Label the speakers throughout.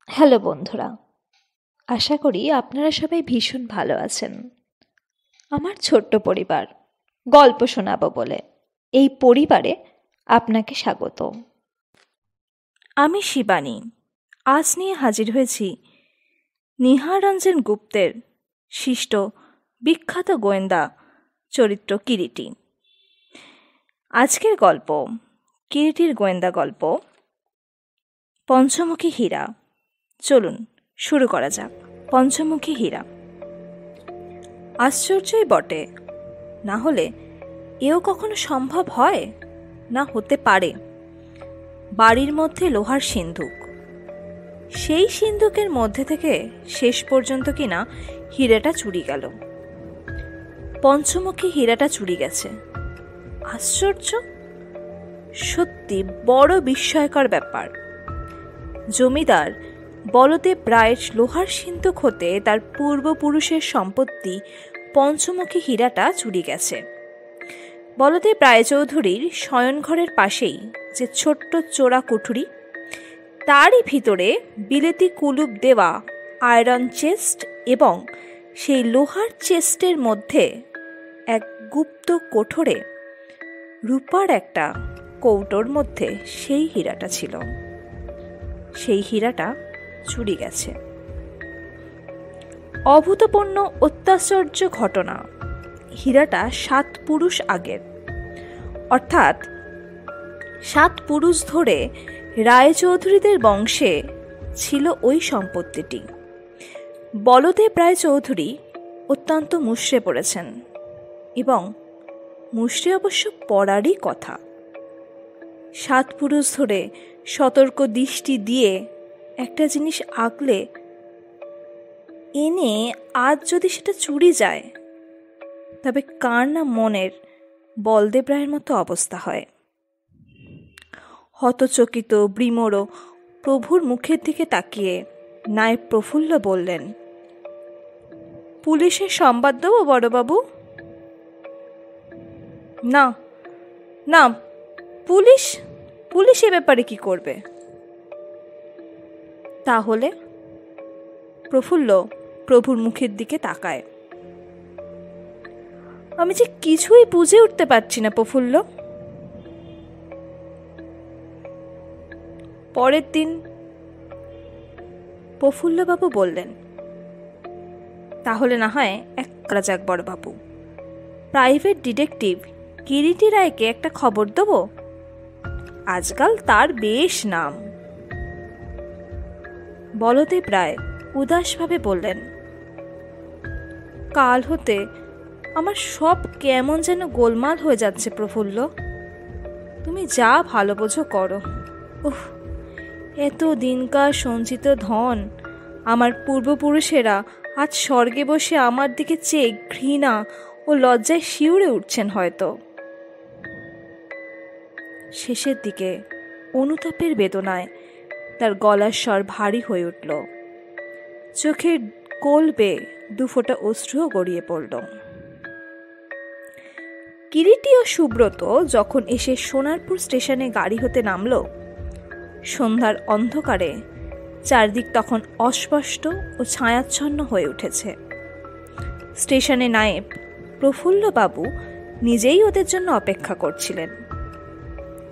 Speaker 1: Hello বন্ধুরা, আশা করি আপনারা সবাই ভীষণ ভালো আছেন। আমার ছোট্ট পরিবার গল্প শোনাবো বলে এই পরিবারে আপনাকে স্বাগত।
Speaker 2: আমি শিবানী। আজ নিয়ে হাজির হয়েছি নিহার রঞ্জন গুপ্তের সৃষ্ট বিখ্যাত গোয়েন্দা চরিত্র কিরিটি। আজকের গল্প কিরিটির গোয়েন্দা গল্প পঞ্চমুখী হীরা। চলুন শুরু করা যাক। পঞ্চমুখী হীরা। আশ্চর্যই বটে, না হলে এও কখনো সম্ভব হয়? না হতে পারে। বাড়ির মধ্যে লোহার সিন্ধুক, সেই সিন্ধুকের মধ্যে থেকে শেষ পর্যন্ত কিনা হীরাটা চুরি গেল। পঞ্চমুখী হীরাটা চুরি গেছে। আশ্চর্য, সত্যি বড় বিস্ময়কর ব্যাপার। জমিদার বলদেব রায়ের লোহার সিন্ধুক হতে তার পূর্বপুরুষের সম্পত্তি পঞ্চমুখী হীরাটা চুরি গেছে। বলদেব রায়চৌধুরীর শয়নঘরের পাশেই যে ছোট্ট চোরা কুঠুরি, তারই ভিতরে বিলেতি কুলুপ দেওয়া আয়রন চেস্ট এবং সেই লোহার চেস্টের মধ্যে এক গুপ্ত কোঠরে রূপার একটা কৌটোর মধ্যে সেই হীরাটা ছিল। সেই হীরাটা চুরি গেছে। অভূতপূর্ণ অত্যাশ্চর্য ঘটনা। হীরাটা 7 পুরুষ আগের, অর্থাৎ 7 পুরুষ ধরে রায়চৌধুরীদের বংশে ছিল ওই সম্পত্তিটি। বলদেব রায়চৌধুরী অত্যন্ত মুষড়ে পড়েছেন, এবং মুষড়ে অবশ্য পড়ারই কথা। 7 পুরুষ ধরে সতর্ক দৃষ্টি দিয়ে একটা জিনিস আগলে এনে আজ যদি সেটা চুরি যায়, তবে কার না মনের বলদেব রায়ের মতো অবস্থা হয়। হতচকিত বিমূঢ় প্রভুর মুখের দিকে তাকিয়ে নায়েব প্রফুল্ল বললেন, পুলিশের সংবাদ দেবো বড়বাবু? না না, পুলিশ পুলিশ এ ব্যাপারে কি করবে? তাহলে? প্রফুল্ল প্রভুর মুখের দিকে তাকায়। আমি যে কিছুই বুঝে উঠতে পারছি না প্রফুল্ল। পরের দিন প্রফুল্লবাবু বললেন, তাহলে না হয় এক করা যাক বড়বাবু। প্রাইভেট ডিটেকটিভ কিরিটি রায়কে একটা খবর দেবো। আজকাল তার বেশ নাম। বলদেব রায় উদাসভাবে বললেন, কাল হতে আমার সব কেমন যেন গোলমাল হয়ে যাচ্ছে প্রফুল্ল। তুমি যা ভালো বোঝো করো। উহ, এত দিনকার সঞ্চিত ধন আমার পূর্বপুরুষেরা আজ স্বর্গে বসে আমার দিকে চেয়ে ঘৃণা ও লজ্জায় শিউরে উঠছেন হয়তো। শেষের দিকে অনুতাপের বেদনায় তার গলার স্বর ভারী হয়ে উঠল। চোখের কোল বেয়ে 2 ফোঁটা অশ্রুও গড়িয়ে পড়ল। কিরিটি ও সুব্রত যখন এসে সোনারপুর স্টেশনে গাড়ি হতে নামল, সন্ধ্যার অন্ধকারে চারদিক তখন অস্পষ্ট ও ছায়াচ্ছন্ন হয়ে উঠেছে। স্টেশনে নায়েব প্রফুল্লবাবু নিজেই ওদের জন্য অপেক্ষা করছিলেন।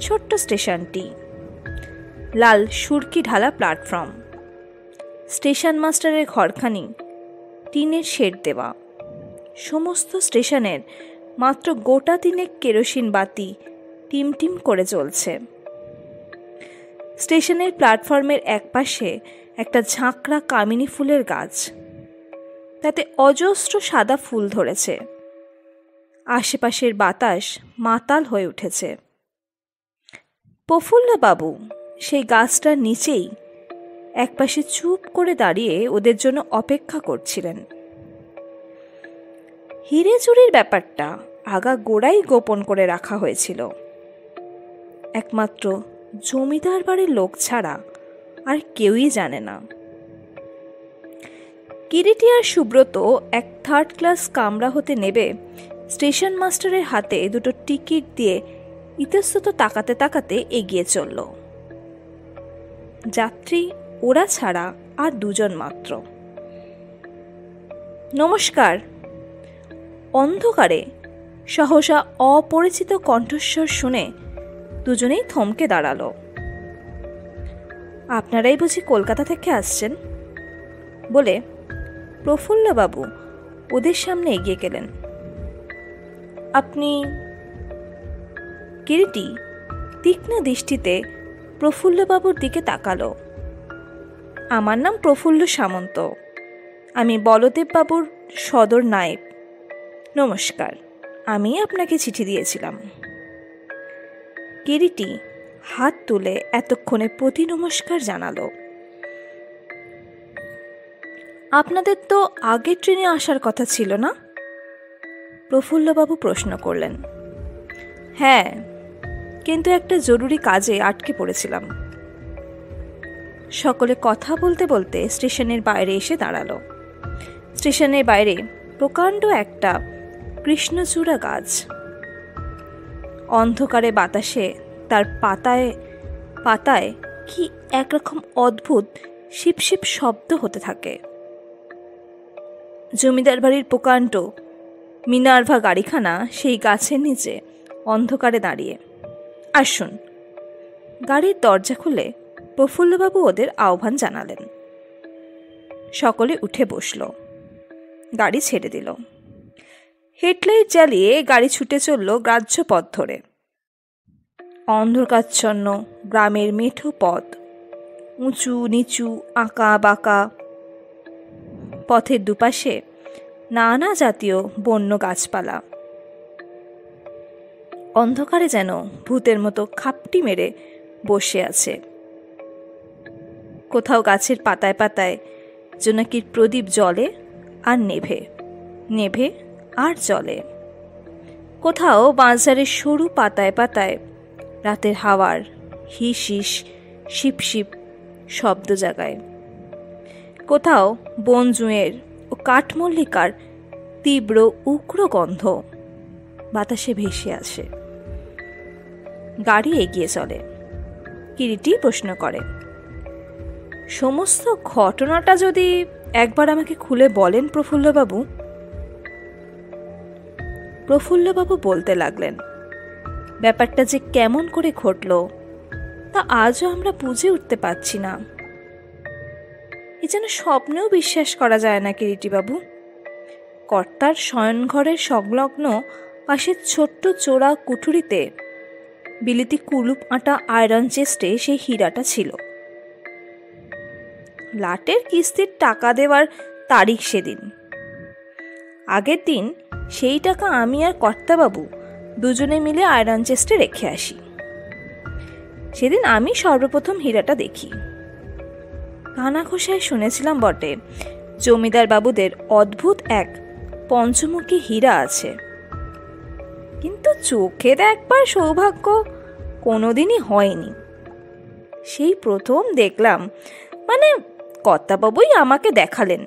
Speaker 2: ছোট্ট স্টেশনটি, লাল সুরকি ঢালা প্ল্যাটফর্ম, স্টেশন মাস্টারের ঘরখানি টিনের শেড দেওয়া। সমস্ত স্টেশনের মাত্র গোটা 3 কেরোসিন বাতি টিমটিম করে জ্বলছে। স্টেশনের প্ল্যাটফর্মের একপাশে একটা ঝাঁকড়া কামিনী ফুলের গাছ, তাতে অজস্র সাদা ফুল ধরেছে। আশেপাশের বাতাস মাতাল হয়ে উঠেছে। প্রফুল্লবাবু সেই গাছটার নিচেই একপাশে চুপ করে দাঁড়িয়ে ওদের জন্য অপেক্ষা করছিলেন। হিরে চুরির ব্যাপারটা আগা গোড়াই গোপন করে রাখা হয়েছিল। একমাত্র জমিদার বাড়ির লোক ছাড়া আর কেউই জানে না। কিরিটি আর সুব্রত এক 3rd ক্লাস কামরা হতে নেবে স্টেশন মাস্টারের হাতে 2টো টিকিট দিয়ে ইতস্তত তাকাতে তাকাতে এগিয়ে চলল। যাত্রী ওরা ছাড়া আর দুজন মাত্র। নমস্কার। অন্ধকারে সহসা অপরিচিত কণ্ঠস্বর শুনে দুজনেই থমকে দাঁড়ালো। আপনারাই বুঝি কলকাতা থেকে আসছেন বলে প্রফুল্লবাবু ওদের সামনে এগিয়ে গেলেন। আপনি? কিরিটি তীক্ষ্ণ দৃষ্টিতে প্রফুল্লবাবুর দিকে তাকালো। আমার নাম প্রফুল্ল সামন্ত, আমি বলদেববাবুর সদর নায়েব। নমস্কার, আমি আপনাকে চিঠি দিয়েছিলাম। কিরিটি হাত তুলে এতক্ষণে প্রতি নমস্কার জানালো। আপনাদের তো আগের ট্রেনে আসার কথা ছিল না? প্রফুল্লবাবু প্রশ্ন করলেন। হ্যাঁ, কিন্তু একটা জরুরি কাজে আটকে পড়েছিলাম। সকলে কথা বলতে বলতে স্টেশনের বাইরে এসে দাঁড়ালো। স্টেশনের বাইরে প্রকাণ্ড একটা কৃষ্ণচূড়া গাছ। অন্ধকারে বাতাসে তার পাতায় পাতায় কি একরকম অদ্ভুত শিপশিপ শব্দ হতে থাকে। জমিদার বাড়ির প্রকাণ্ড মিনার্ভা গাড়িখানা সেই গাছের নিচে অন্ধকারে দাঁড়িয়ে। আসুন। গাড়ির দরজা খুলে প্রফুল্লবাবু ওদের আহ্বান জানালেন। সকলে উঠে বসল। গাড়ি ছেড়ে দিল। হেডলাইট জ্বালিয়ে গাড়ি ছুটে চলল গ্রাহ্য পথ ধরে। অন্ধকারাচ্ছন্ন গ্রামের মেঠো পথ, উঁচু নিচু আঁকা বাঁকা। পথের দুপাশে নানা জাতীয় বন্য গাছপালা। অন্ধকারে যেন ভূতের মতো খাপটি মেরে বসে আছে। কোথাও গাছের পাতায় পাতায় জোনাকির প্রদীপ জ্বলে আর নেভে, নেভে আর জ্বলে। কোথাও বাঁশঝাড়ের সরু পাতায় পাতায় রাতের হাওয়ার হিস হিস শিপ শিপ শব্দ জাগায়। কোথাও বন জুঁয়ের ও কাঠমল্লিকার তীব্র উগ্র গন্ধ বাতাসে ভেসে আসে। গাড়ি এগিয়ে চলে। কিরিটি প্রশ্ন করে, সমস্ত ঘটনাটা যদি একবার আমাকে খুলে বলেন প্রফুল্লবাবু। প্রফুল্লবাবু বলতে লাগলেন, ব্যাপারটা যে কেমন করে ঘটল তা আজও আমরা বুঝে উঠতে পারছি না। এ যেন স্বপ্নেও বিশ্বাস করা যায় না কিরিটিবাবু। কর্তার শয়নঘরের সংলগ্ন পাশের ছোট্ট চোরা কুঠুরিতে বিলিতি কুলুপ আটা আয়রন চেস্টে সেই হীরাটা ছিল। লাটের কিস্তির টাকা দেওয়ার তারিখ সেদিন। আগের দিন সেই টাকা আমি আর কর্তাবাবু দুজনে মিলে আয়রন চেস্টে রেখে আসি। সেদিন আমি সর্বপ্রথম হীরাটা দেখি। কানা ঘোষায় শুনেছিলাম বটে জমিদার বাবুদের অদ্ভুত এক পঞ্চমুখী হীরা আছে, কিন্তু চোখে দেখবার সৌভাগ্য কোনোদিনই হয়নি। সেই প্রথম দেখলাম, মানে কর্তাবাবুই আমাকে দেখালেন।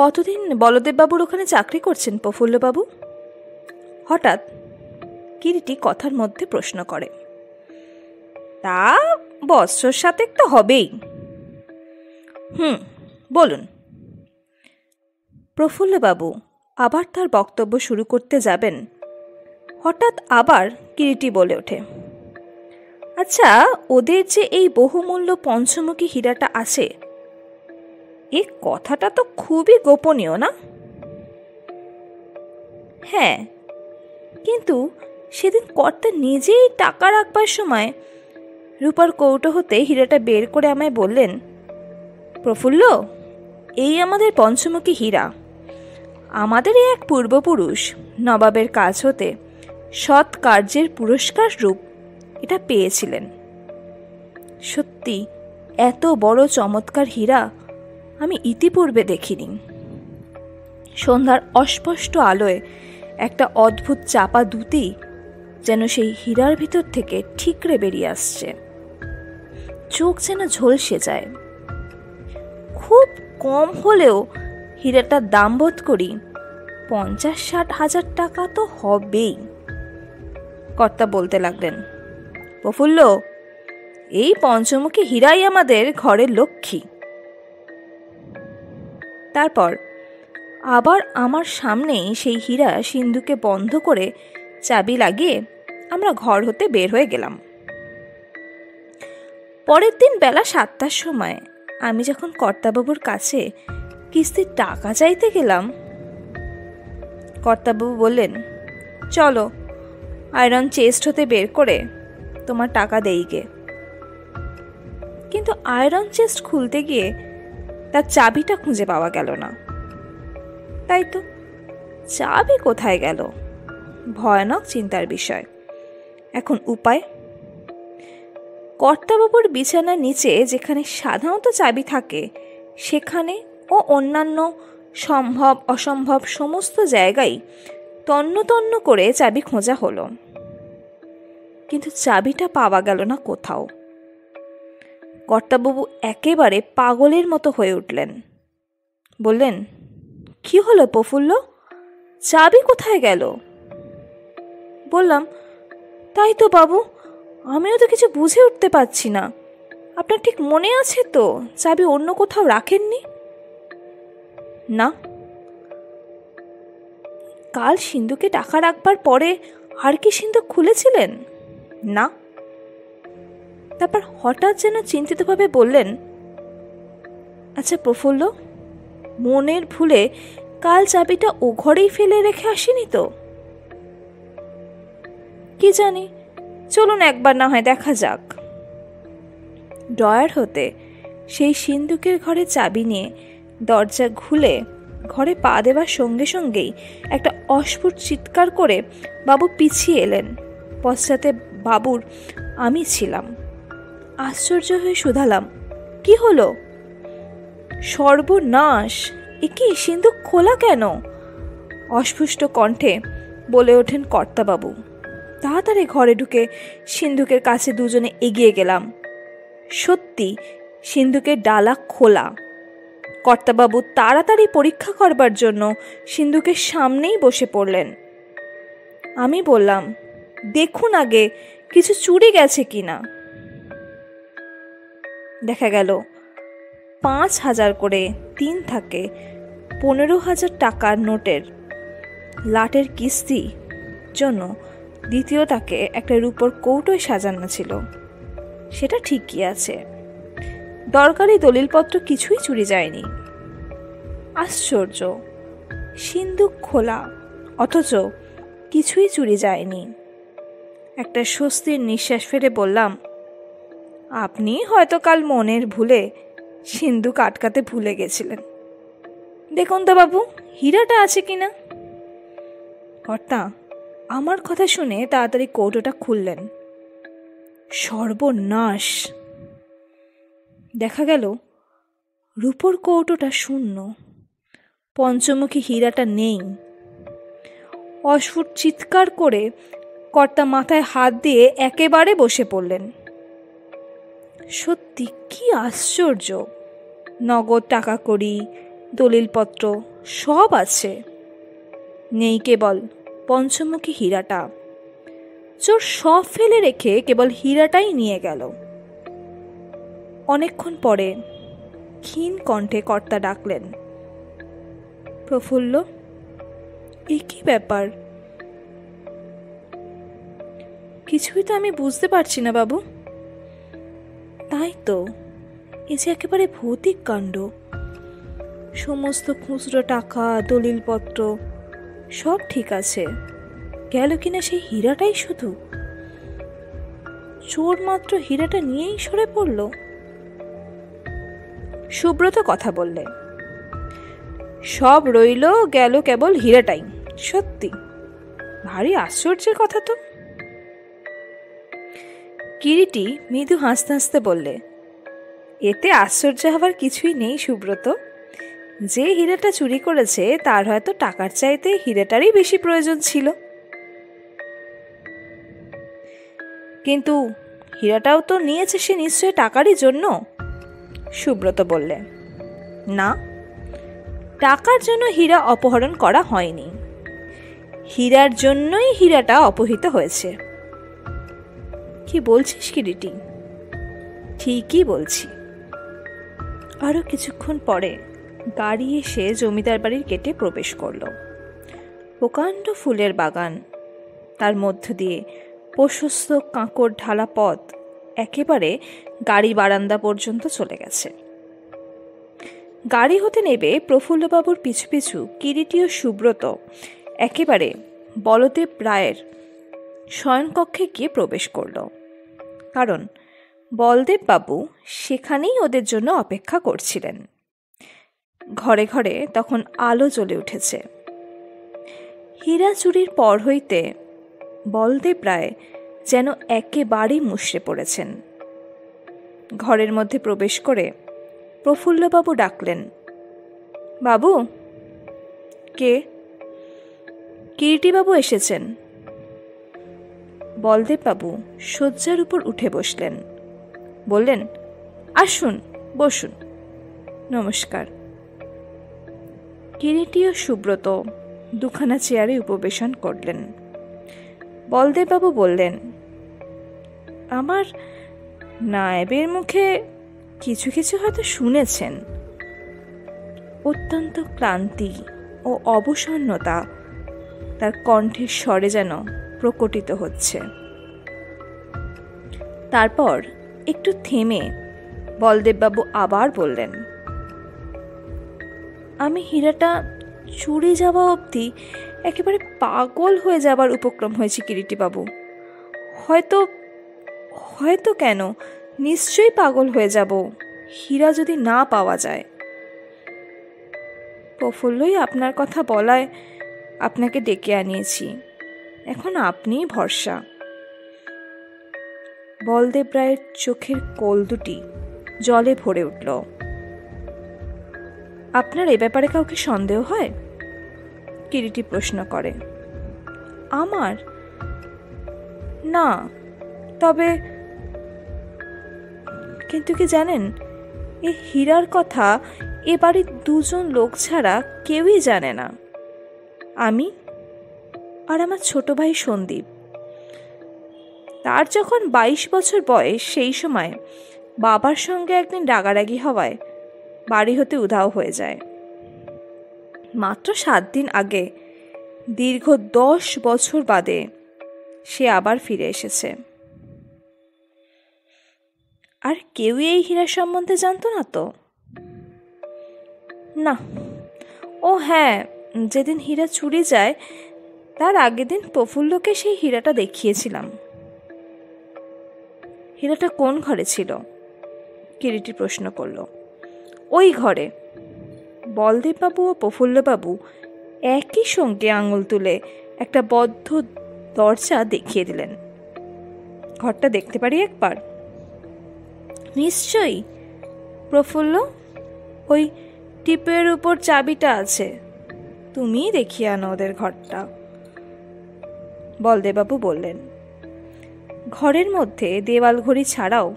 Speaker 2: কতদিন বলদেববাবুর ওখানে চাকরি করছেন প্রফুল্লবাবু? হঠাৎ কিরিটি কথার মধ্যে প্রশ্ন করে। তা বৎসর সাতেক তো হবেই। বলুন। প্রফুল্লবাবু আবার তার বক্তব্য শুরু করতে যাবেন, হঠাৎ আবার কিরিটি বলে ওঠে, আচ্ছা, ওদের যে এই বহুমূল্য পঞ্চমুখী হীরাটা আছে, এ কথাটা তো খুবই গোপনীয় না? হ্যাঁ, কিন্তু সেদিন কর্তা নিজেই টাকা রাখবার সময় রূপার কৌটো হতে হীরাটা বের করে আমায় বললেন, প্রফুল্ল, এই আমাদের পঞ্চমুখী হীরা। আমাদের এক পূর্বপুরুষ নবাবের কাছ হতে সৎ কার্যের পুরস্কার রূপ এটা পেয়েছিলেন। সত্যি এত বড় চমৎকার হীরা আমি ইতিপূর্বে দেখিনি। সন্ধ্যার অস্পষ্ট আলোয় একটা অদ্ভুত চাপা দ্যুতি যেন সেই হীরার ভিতর থেকে ঠিকরে বেরিয়ে আসছে। চোখ যেন ঝলসে যায়। খুব কম হলেও হীরাটার দাম বোধ করি 50-60 হাজার টাকা তো হবেই। কর্তা বলতে লাগলেন, প্রফুল্ল, এই পঞ্চমুখী হীরাই আমাদের ঘরের লক্ষ্মী। তারপর আবার আমার সামনেই সেই হীরা সিন্ধুকে বন্ধ করে চাবি লাগিয়ে আমরা ঘর হতে বের হয়ে গেলাম। পরের দিন বেলা 7টার সময় আমি যখন কর্তাবাবুর কাছে কিস্তির টাকা চাইতে গেলাম, কর্তাবাবু বললেন, চলো আয়রন চেস্ট হতে বের করে তোমার টাকা দেইগে। কিন্তু আয়রন চেস্ট খুলতে গিয়ে তার চাবিটা খুঁজে পাওয়া গেল না। তাই তো, চাবি কোথায় গেল? ভয়ানক চিন্তার বিষয়। এখন উপায়? কর্তাবাবুর বিছানার নিচে যেখানে সাধারণত চাবি থাকে সেখানে ও অন্যান্য সম্ভব অসম্ভব সমস্ত জায়গায় তন্ন তন্ন করে চাবি খোঁজা হলো, কিন্তু চাবিটা পাওয়া গেল না কোথাও। কর্তাবাবু একেবারে পাগলের মতো হয়ে উঠলেন। বললেন, কি হলো প্রফুল্ল, চাবি কোথায় গেল? বললাম, তাই তো বাবু, আমিও তো কিছু বুঝে উঠতে পারছি না। আপনার ঠিক মনে আছে তো চাবি অন্য কোথাও রাখেননি? না। কাল সিন্ধুকে টাকা রাখবার পরে আর কি সিন্ধুক খুলেছিলেন? না। তারপর হঠাৎ যেন চিন্তিতভাবে বললেন, আচ্ছা প্রফুল্ল, মনের ভুলে কাল চাবিটা ও ঘরেই ফেলে রেখে আসেনি তো? কি জানি, চলুন একবার না হয় দেখা যাক। ড্রয়ার হতে সেই সিন্ধুকের ঘরে চাবি নিয়ে দরজা খুলে ঘরে পা দেবার সঙ্গে সঙ্গেই একটা অস্ফুট চিৎকার করে বাবু পিছিয়ে এলেন। পশ্চাতে বাবুর আমি ছিলাম। আশ্চর্য হয়ে শুধালাম, কি হলো? সর্বনাশ, এ কি সিন্ধুক খোলা কেন? অস্ফুষ্ট কণ্ঠে বলে ওঠেন কর্তাবাবু। তাড়াতাড়ি ঘরে ঢুকে সিন্ধুকের কাছে দুজনে এগিয়ে গেলাম। সত্যি সিন্ধুকের ডালা খোলা। কর্তাবাবু তাড়াতাড়ি পরীক্ষা করবার জন্য সিন্ধুকের সামনেই বসে পড়লেন। আমি বললাম, দেখুন আগে কিছু চুরি গেছে কিনা। দেখা গেল 5,000 করে 3 থাকে 15,000 টাকার নোটের লাটের কিস্তি জন্য দ্বিতীয় তাকে একটা রূপোর কৌটোয় সাজানো ছিল। সেটা ঠিকই আছে, দরকারি দলিলপত্র কিছুই চুরি যায়নি। আশ্চর্য, সিন্ধুক খোলা অথচ কিছুই চুরি যায়নি। একটা স্বস্তির নিঃশ্বাস ফেলে বললাম, আপনি হয়তো কাল মনের ভুলে সিন্ধুক আটকাতে ভুলে গেছিলেন। দেখুন তো বাবু, হীরাটা আছে কিনা। কর্তা আমার কথা শুনে তাড়াতাড়ি কৌটোটা খুললেন। সর্বনাশ! দেখা গেল রূপোর কৌটোটা শূন্য, পঞ্চমুখী হীরাটা নেই। অস্ফুট চিৎকার করে কর্তা মাথায় হাত দিয়ে একেবারে বসে পড়লেন। সত্যি কি আশ্চর্য! নগদ টাকা কড়ি, দলিলপত্র সব আছে, নেই কেবল পঞ্চমুখী হীরাটা। চোর সব ফেলে রেখে কেবল হীরাটাই নিয়ে গেল। অনেকক্ষণ পরে ক্ষীণ কণ্ঠে কর্তা ডাকলেন, প্রফুল্ল, এ কি ব্যাপার? কিছুই তো আমি বুঝতে পারছি না বাবু। তাই তো, এ যে একেবারে ভৌতিক কাণ্ড। সমস্ত খুচরো টাকা, দলিলপত্র সব ঠিক আছে, গেল কিনা সেই হীরাটাই শুধু। চোর মাত্র হীরাটা নিয়েই সরে পড়ল। সুব্রত কথা বললে, সব রইল, গেল কেবল হীরাটাই। সত্যি ভারী আশ্চর্যের কথা তো। কিরিটি মৃদু হাসতে হাসতে বললে, এতে আশ্চর্য হবার কিছুই নেই সুব্রত। যে হীরাটা চুরি করেছে তার হয়তো টাকার চাইতে হীরাটারই বেশি প্রয়োজন ছিল। কিন্তু হীরাটাও তো নিয়েছে সে নিশ্চয়ই টাকারই জন্য। সুব্রত বললে, না, টাকার জন্য হীরা অপহরণ করা হয়নি, হীরার জন্যই হীরাটা অপহৃত হয়েছে। কি বলছিস কিরিটি? ঠিকই বলছি। আরও কিছুক্ষণ পরে গাড়ি এসে জমিদার বাড়ির গেটে প্রবেশ করল। প্রকাণ্ড ফুলের বাগান, তার মধ্য দিয়ে প্রশস্ত কাঁকড় ঢালা পথ একেবারে গাড়ি বারান্দা পর্যন্ত চলে গেছে। গাড়ি হতে নেবে প্রফুল্লবাবুর পিছু পিছু কিরিটি ও সুব্রত একেবারে বলদেব রায়ের শয়নকক্ষে গিয়ে প্রবেশ করল, কারণ বলদেববাবু সেখানেই ওদের জন্য অপেক্ষা করছিলেন। ঘরে ঘরে তখন আলো জ্বলে উঠেছে। হীরা চুরির পর হইতে বলদেব রায় যেন একেবারেই মুষড়ে পড়েছেন। ঘরের মধ্যে প্রবেশ করে প্রফুল্লবাবু ডাকলেন, বাবু। কে? কিরিটিবাবু এসেছেন। বলদেববাবু শয্যার উপর উঠে বসলেন, বললেন, আসুন, বসুন, নমস্কার। কিরিটি ও সুব্রত দুখানা চেয়ারে উপবেশন করলেন। বলদেববাবু বললেন, আমার নায়েবের মুখে কিছু কিছু হয়তো শুনেছেন। অত্যন্ত ক্লান্তি ও অবসন্নতা তার কণ্ঠের স্বরে যেন প্রকটিত হচ্ছে। তারপর একটু থেমে বলদেববাবু আবার বললেন, আমি হীরাটা চুরি যাওয়া অবধি একেবারে পাগল হয়ে যাবার উপক্রম হয়েছে কিরিটিবাবু। হয়তো হয়তো কেন, নিশ্চয়ই পাগল হয়ে যাব হীরা যদি না পাওয়া যায়। প্রফুল্লই আপনার কথা বলায় আপনাকে ডেকে আনিয়েছি, এখন আপনিই ভরসা। বলদেব রায়ের চোখের কোল দুটি জলে ভরে উঠল। আপনার এ ব্যাপারে কাউকে সন্দেহ হয়? কিরিটি প্রশ্ন করে। আমার না, তবে কিন্তু কি জানেন, এই হীরার কথা এ বাড়ির দুজন লোক ছাড়া কেউই জানে না। আমি আর আমার ছোট ভাই সন্দীপ। তার যখন 22 বছর বয়স, সেই সময় বাবার সঙ্গে একদিন রাগারাগি হওয়ায় বাড়ি হতে উধাও হয়ে যায়। মাত্র 7 দিন আগে, দীর্ঘ 10 বছর বাদে সে আবার ফিরে এসেছে। আর কেউই এই হীরা সম্বন্ধে জানতো না তো? না। ও হ্যাঁ, যেদিন হীরা চুরি যায় তার আগের দিন প্রফুল্লকে সেই হীরাটা দেখিয়েছিলাম। হীরাটা কোন ঘরে ছিল? কিরিটি প্রশ্ন করল। ওই ঘরে। বলদেববাবু ও প্রফুল্লবাবু একই সঙ্গে আঙুল তুলে একটা বদ্ধ দরজা দেখিয়ে দিলেন। ঘরটা দেখতে পারি একবার? নিশ্চয়ই প্রফুল্ল, ওই টিপের উপর চাবিটা আছে, তুমিই দেখিয়ে আনো ওদের ঘরটা। বলদেববাবু বললেন। ঘরের মধ্যে দেওয়াল ঘড়ি ছাড়াও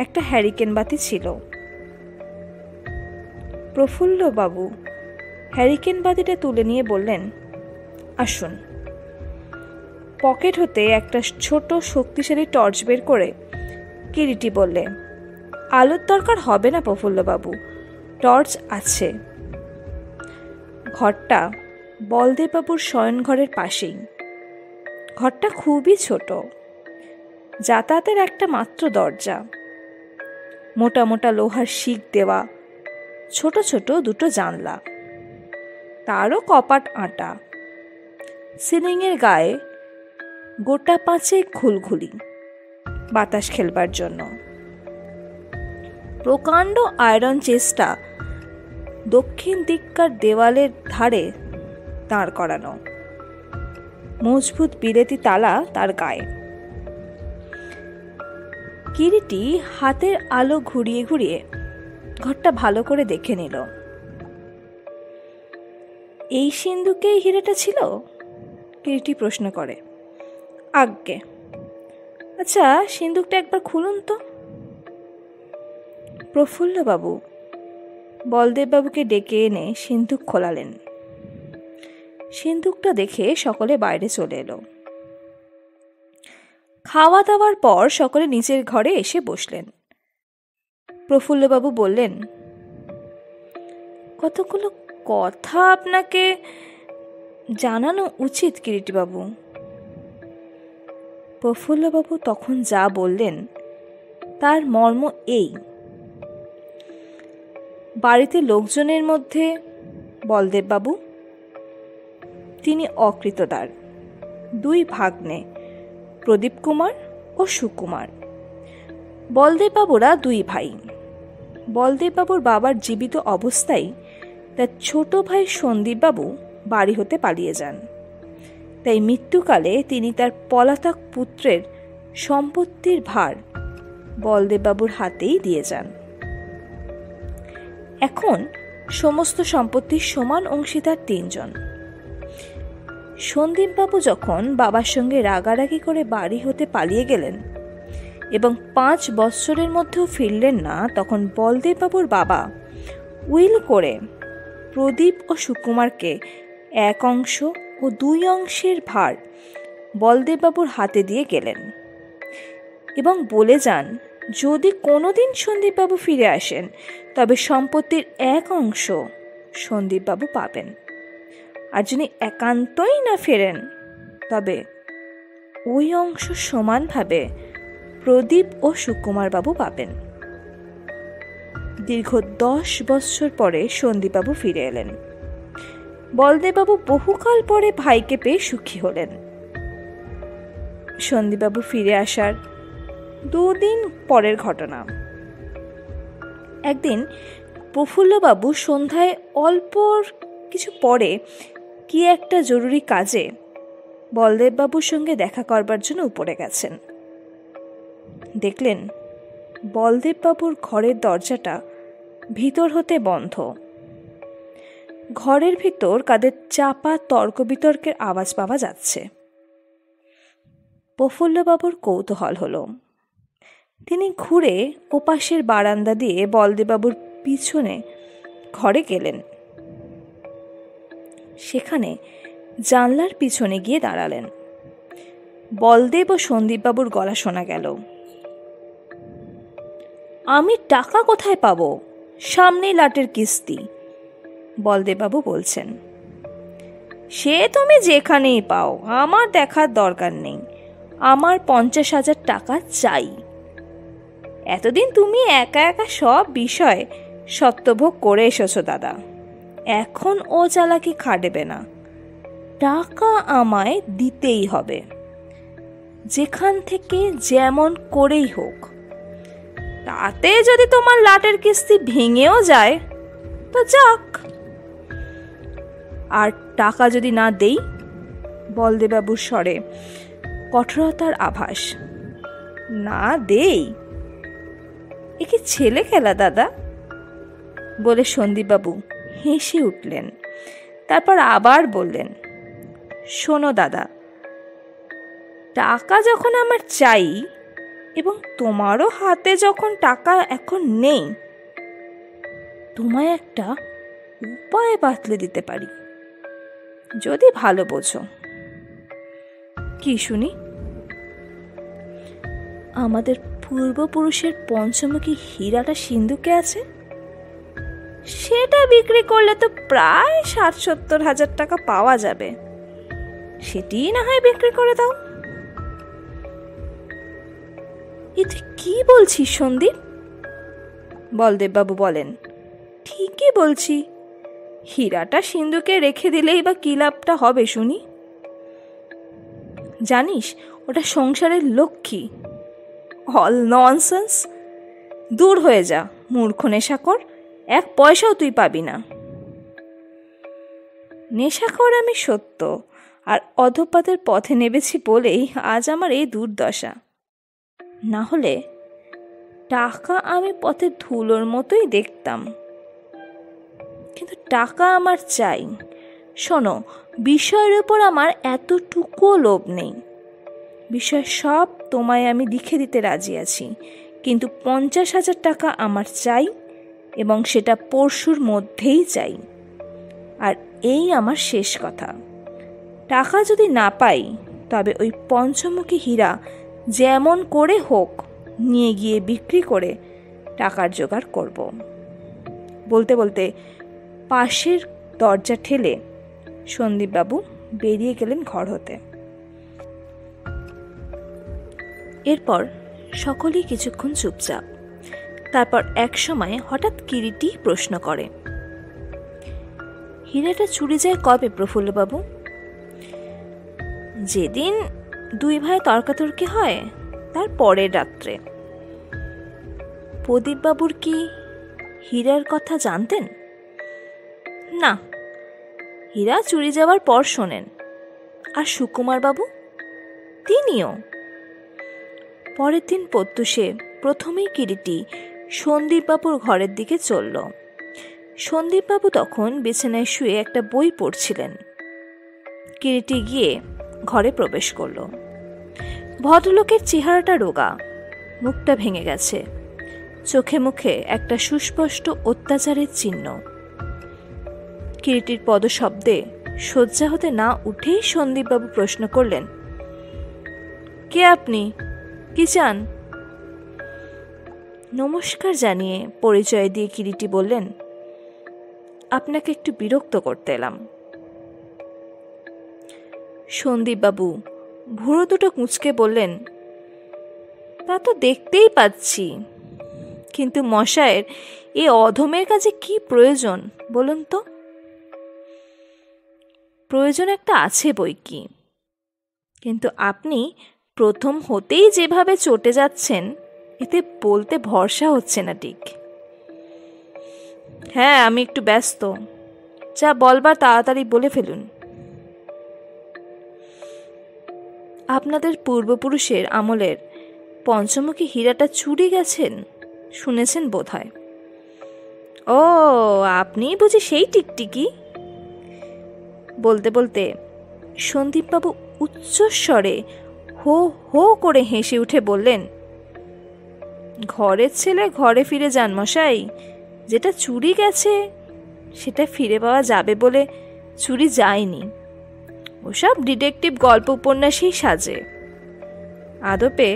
Speaker 2: একটা হ্যারিকেন বাতি ছিল। প্রফুল্লবাবু হ্যারিকেন বাতিটা তুলে নিয়ে বললেন, আসুন। পকেট হতে একটা ছোট শক্তিশালী টর্চ বের করে কিরিটি বললে, আলোর দরকার হবে না প্রফুল্লবাবু, টর্চ আছে। ঘরটা বলদেববাবুর শয়নঘরের পাশেই। ঘরটা খুবই ছোট, যাতায়াতের একটা মাত্র দরজা, মোটা মোটা লোহার শিক দেওয়া, ছোট ছোট দুটো জানলা, তারও কপাট আঁটা। সিলিংয়ের গায়ে গোটা 5 ঘুলঘুলি, বাতাস খেলবার জন্য। প্রকাণ্ড আয়রন চেস্টটা দক্ষিণ দিককার দেওয়ালের ধারে দাঁড় করানো, মজবুত বিলেতি তালা তার গায়ে। কিরিটি হাতের আলো ঘুরিয়ে ঘুরিয়ে ঘরটা ভালো করে দেখে নিল। এই সিন্দুকেই হীরাটা ছিল? কিরিটি প্রশ্ন করে। আজ্ঞে। আচ্ছা, সিন্দুকটা একবার খুলুন তো। প্রফুল্লবাবু বলদেববাবুকে ডেকে এনে সিন্দুক খোলালেন। সিন্দুকটা দেখে সকলে বাইরে চলে এলো। খাওয়া দাওয়ার পর সকলে নিচের ঘরে এসে বসলেন। প্রফুল্লবাবু বললেন, কতগুলো কথা আপনাকে জানানো উচিত কিরিটিবাবু। প্রফুল্লবাবু তখন যা বললেন তার মর্ম এই: বাড়িতে লোকজনের মধ্যে বলদেববাবু, তিনি অকৃতদার, 2 ভাগ্নে, প্রদীপ কুমার ও সুকুমার। বলদেববাবুরা 2 ভাই। বলদেববাবুর বাবার জীবিত অবস্থায় তার ছোট ভাই সন্দীপবাবু বাড়ি হতে পালিয়ে যান, তাই মৃত্যুকালে তিনি তার পলাতক পুত্রের সম্পত্তির ভার বলদেববাবুর হাতেই দিয়ে যান। এখন সমস্ত সম্পত্তির সমান অংশীদার 3 জন। সন্দীপবাবু যখন বাবার সঙ্গে রাগারাগি করে বাড়ি হতে পালিয়ে গেলেন এবং 5 বৎসরের মধ্যেও ফিরলেন না, তখন বলদেববাবুর বাবা উইল করে প্রদীপ ও সুকুমারকে 1 অংশ ও 2 অংশের ভার বলদেববাবুর হাতে দিয়ে গেলেন এবং বলে যান, যদি কোনোদিন সন্দীপবাবু ফিরে আসেন তবে সম্পত্তির 1 অংশ সন্দীপবাবু পাবেন, আর যদি একান্তই না ফেরেন তবে ওই অংশ সমানভাবে প্রদীপ ও সুকুমারবাবু পাবেন। দীর্ঘ 10 বৎসর পরে সন্দীপবাবু ফিরে এলেন। বলদেববাবু বহুকাল পরে ভাইকে পেয়ে সুখী হলেন। সন্দীপবাবু ফিরে আসার 2 দিন পরের ঘটনা। একদিন প্রফুল্লবাবু সন্ধ্যায় অল্প কিছু পরে কি একটা জরুরি কাজে বলদেববাবুর সঙ্গে দেখা করবার জন্য উপরে গেছেন। দেখলেন বলদেববাবুর ঘরের দরজাটা ভিতর হতে বন্ধ। ঘরের ভিতর কাদের চাপা তর্ক বিতর্কের আওয়াজ পাওয়া যাচ্ছে। প্রফুল্লবাবুর কৌতূহল হলো। তিনি ঘুরে ওপাশের বারান্দা দিয়ে বলদেববাবুর পিছনে ঘরে গেলেন। সেখানে জানলার পিছনে গিয়ে দাঁড়ালেন। বলদেব ও সন্দীপবাবুর গলা শোনা গেল, আমি টাকা কোথায় পাবো? সামনেই লাটের কিস্তি। বলদেববাবু বলছেন, সে তুমি যেখানেই পাও, আমার দেখার দরকার নেই। আমার 50,000 টাকা চাই। এতদিন তুমি একা একা সব বিষয় সত্যভোগ করে এসেছো দাদা, এখন ও চালাকি খাটবে না। টাকা আমায় দিতেই হবে, যেখান থেকে যেমন করেই হোক। তাতে যদি তোমার লাটের কিস্তি ভেঙেও যায় তো যাক। আর টাকা যদি না দেই? বলদেববাবুর স্বরে কঠোরতার আভাস। না দেই? এ কি ছেলে খেলা দাদা? বলে সন্দীপবাবু হেসে উঠলেন। তারপর আবার বললেন, শোনো দাদা, টাকা যখন আমার চাই এবং তোমারও হাতে যখন টাকা এখন নেই, তোমায় একটা উপায় বাতলে দিতে পারি, যদি ভালো বোঝো। কি শুনি? আমাদের পূর্বপুরুষের পঞ্চমুখী হীরাটা সিন্ধুকে আছে, সেটা বিক্রি করলে তো প্রায় 60-70 হাজার টাকা পাওয়া যাবে। সেটিই না হয় বিক্রি করে দাও। এ তুই কি বলছিস সন্দীপ? বলদেববাবু বলেন, ঠিকই বলছি। হীরাটা সিন্ধুকে রেখে দিলেই বা কি লাভটা হবে শুনি? জানিস ওটা সংসারের লক্ষ্মী। All nonsense. দূর হয়ে যা মূর্খ নেশাখোর, 1 পয়সাও তুই পাবি না। নেশাখোর আমি সত্য, আর অধঃপাতের পথে নেমেছি বলেই আজ আমার এই দুর্দশা। না হলে টাকা আমি পথে ধুলোর মতোই দেখতাম, কিন্তু টাকা আমার চাই। শোনো, বিষয়ের উপর আমার এতটুকুও লোভ নেই। বিষয় সব তোমায় আমি লিখে দিতে রাজি আছি, কিন্তু 50,000 টাকা আমার চাই, এবং সেটা পরশুর মধ্যেই চাই। আর এই আমার শেষ কথা। টাকা যদি না পাই তবে ওই পঞ্চমুখী হীরা যেমন করে হোক নিয়ে গিয়ে বিক্রি করে টাকার জোগাড় করব। বলতে বলতে পাশের দরজা ঠেলে সন্দীপবাবু বেরিয়ে গেলেন ঘর হতে। এরপর সকলেই কিছুক্ষণ চুপচাপ। তারপর এক সময় হঠাৎ কিরিটি প্রশ্ন করে, হীরাটা চুরি যায় কবে প্রফুল্লবাবু? যেদিন দুই ভাই তর্কাতর্কি হয় তার পরের রাত্রে। প্রদীপবাবুর কি হীরার কথা জানতেন? না, হীরা চুরি যাওয়ার পর শোনেন। আর সুকুমার বাবু, তিনিও। পরের দিন প্রত্যুষে প্রথমেই কিরিটি সন্দীপবাবুর ঘরের দিকে চলল। সন্দীপবাবু তখন বিছানায় শুয়ে একটা বই পড়ছিলেন। কিরিটি গিয়ে ঘরে প্রবেশ করল। ভদ্রলোকের চেহারাটা রোগা, মুখটা ভেঙে গেছে, চোখে মুখে একটা সুস্পষ্ট অত্যাচারের চিহ্ন। কিরিটির পদশব্দে শয্যা হতে না উঠেই সন্দীপবাবু প্রশ্ন করলেন, কে আপনি? কি চান? নমস্কার জানিয়ে পরিচয় দিয়ে কিরিটি বললেন, আপনাকে একটু বিরক্ত করতে এলাম। সন্দীপবাবু ভুরু দুটো কুঁচকে বললেন, তা তো দেখতেই পাচ্ছি, কিন্তু মশায়ের এ অধমের কাছে কি প্রয়োজন বলুন তো? প্রয়োজন একটা আছে বই কি, কিন্তু আপনি প্রথম হতেই যেভাবে চটে যাচ্ছেন এতে বলতে ভরসা হচ্ছে না ঠিক। হ্যাঁ, আমি একটু ব্যস্ত, যা বলবার তাড়াতাড়ি বলে ফেলুন। আপনাদের পূর্বপুরুষের আমলের পঞ্চমুখী হীরাটা চুরি গেছেন শুনেছেন বোধহয়। ও, আপনি বুঝি সেই টিকটিকি? বলতে বলতে সন্দীপবাবু উচ্চস্বরে হো হো করে হেসে উঠে বললেন, ঘরের ছেলে ঘরে ফিরে যান মশাই। যেটা চুরি গেছে সেটা ফিরে পাওয়া যাবে বলে চুরি যায়নি। ওসব ডিটেকটিভ গল্প উপন্যাসেই সাজে, আদপে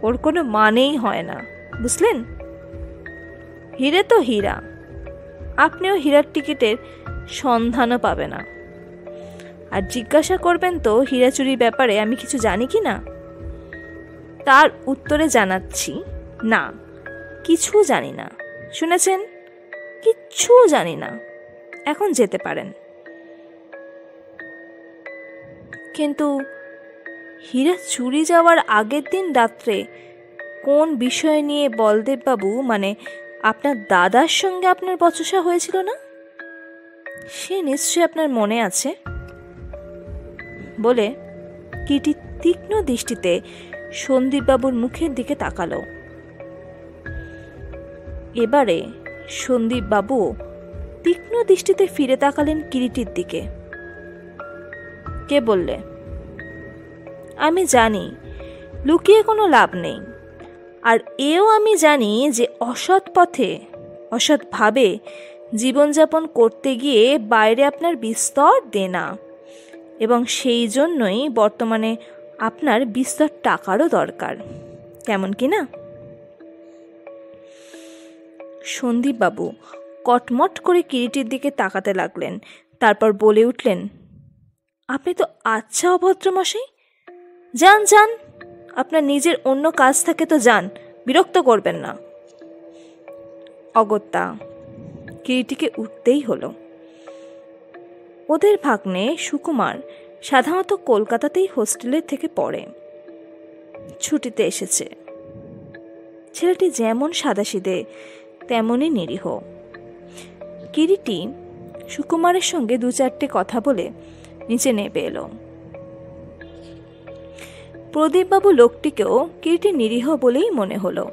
Speaker 2: ওর কোনো মানেই হয় না, বুঝলেন? হীরে তো হীরা, আপনিও হীরার টিকিটের সন্ধানও পাবে না। আর জিজ্ঞাসা করবেন তো হীরা চুরির ব্যাপারে আমি কিছু জানি কি না? তার উত্তরে জানাচ্ছি, না, কিছু জানি না। শুনেছেন, কিচ্ছু জানি না। এখন যেতে পারেন। কিন্তু হীরা চুরি যাওয়ার আগের দিন রাত্রে কোন বিষয় নিয়ে বলদেববাবু, মানে আপনার দাদার সঙ্গে আপনার বচসা হয়েছিল না? সে নিশ্চয়ই আপনার মনে আছে বলে কিটি তীক্ষ্ণ দৃষ্টিতে সন্দীপবাবুর মুখের দিকে তাকালো। এবারে সন্দীপবাবু তীক্ষ্ণ দৃষ্টিতে ফিরে তাকালেন কিরিটির দিকে। কে বললে? আমি জানি লুকিয়ে কোনো লাভ নেই, আর এও আমি জানি যে অসৎ পথে অসৎভাবে জীবনযাপন করতে গিয়ে বাইরে আপনার বিস্তর দেনা, এবং সেই জন্যই বর্তমানে আপনার বিস্তর টাকারও দরকার, কেমন কি না? সন্দীপবাবু কটমট করে কিরিটির দিকে তাকাতে লাগলেন। তারপর বলে উঠলেন, আপনি তো আচ্ছা অভদ্র মশাই, যান যান, আপনার নিজের অন্য কাজ থাকে তো যান, বিরক্ত করবেন না। অগত্যা কিরিটিকে উঠতেই হলো। ওদের ভাগ্নে সুকুমার সাধারণত কলকাতাতেই হোস্টেলের থেকে পড়ে, ছুটিতে এসেছে। ছেলেটি যেমন সাদাসিধে তেমনই নিরীহ। কিরিটি সুকুমারের সঙ্গে দু চারটে কথা বলে নিচে নেমে এলো। প্রদীপবাবু লোকটিকেও কিরিটি নিরীহ বলেই মনে হলো।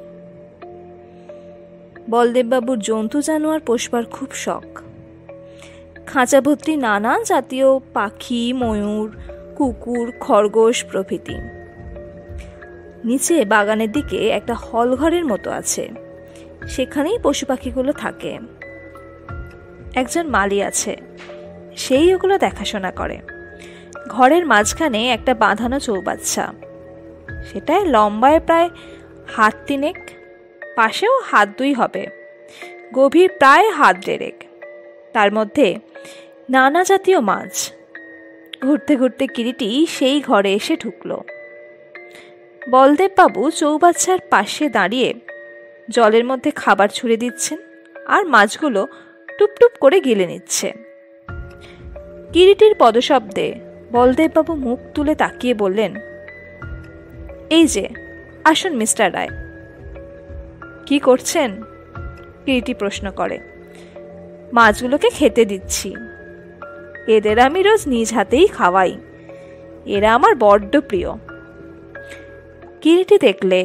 Speaker 2: বলদেববাবুর জন্তু জানোয়ার পোষবার খুব শখ। খাঁচা ভর্তি নানা জাতীয় পাখি, ময়ূর, কুকুর, খরগোশ প্রভৃতি। নিচে বাগানের দিকে একটা হল ঘরের মতো আছে, সেখানেই পশু পাখিগুলো থাকে। একজন মালি আছে, সেই ওগুলো দেখাশোনা করে। ঘরের মাঝখানে একটা বাঁধানো চৌবাচ্চা, সেটায় লম্বায় প্রায় হাত তিনেক, পাশেও হাত দুই হবে, গভীর প্রায় হাত দেড়েক, তার মধ্যে নানা জাতীয় মাছ। ঘুরতে ঘুরতে কিরিটি সেই ঘরে এসে ঢুকল। বলদেববাবু চৌবাচ্চার পাশে দাঁড়িয়ে জলের মধ্যে খাবার ছুঁড়ে দিচ্ছেন আর মাছগুলো টুপটুপ করে গিলে নিচ্ছে। কিরিটির পদশব্দে বলদেববাবু মুখ তুলে তাকিয়ে বললেন, এই যে আসুন মিস্টার রায়। কি করছেন? কিরিটি প্রশ্ন করে। মাছগুলোকে খেতে দিচ্ছি। এদের আমি রোজ নিজ হাতেই খাওয়াই, এরা আমার বড্ড প্রিয়। কিরিটি দেখলে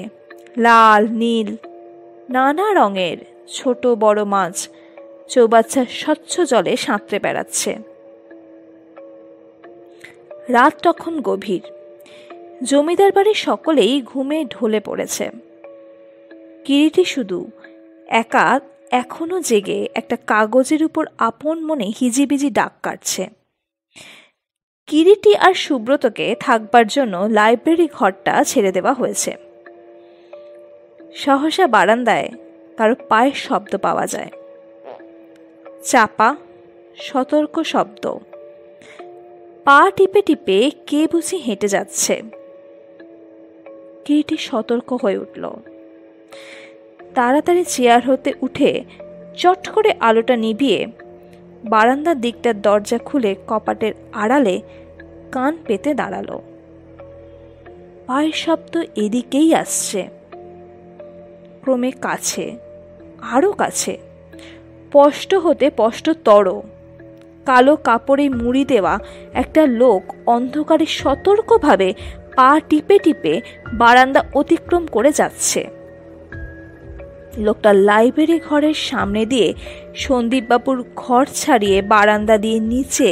Speaker 2: লাল নীল নানা রঙের ছোট বড় মাছ চৌবাচ্চার স্বচ্ছ জলে সাঁতরে বেড়াচ্ছে। রাত তখন গভীর, জমিদার বাড়ির সকলেই ঘুমে ঢলে পড়েছে। কিরিটি শুধু একা এখনো জেগে একটা কাগজের উপর আপন মনে হিজিবিজি ডাক কাটছে। কিরিটি আর সুব্রতকে থাকবার জন্য লাইব্রেরি ঘরটা ছেড়ে দেওয়া হয়েছে। সহসা বারান্দায় কারো পায়ের শব্দ পাওয়া যায়, চাপা সতর্ক শব্দ। পা টিপে টিপে কে বুঝি হেঁটে যাচ্ছে। কিরিটি সতর্ক হয়ে উঠল। তাড়াতাড়ি চেয়ার হতে উঠে চট করে আলোটা নিভিয়ে বারান্দার দিকটার দরজা খুলে কপাটের আড়ালে কান পেতে দাঁড়ালো। পায়ের শব্দ এদিকেই আসছে, ক্রমে কাছে, আরো কাছে, স্পষ্ট হতে স্পষ্টতর। কালো কাপড়ে মুড়ি দেওয়া একটা লোক অন্ধকারে সতর্কভাবে পা টিপে টিপে বারান্দা অতিক্রম করে যাচ্ছে। লোকটা লাইব্রেরি ঘরের সামনে দিয়ে সন্দীপবাবুর ঘর ছাড়িয়ে বারান্দা দিয়ে নিচে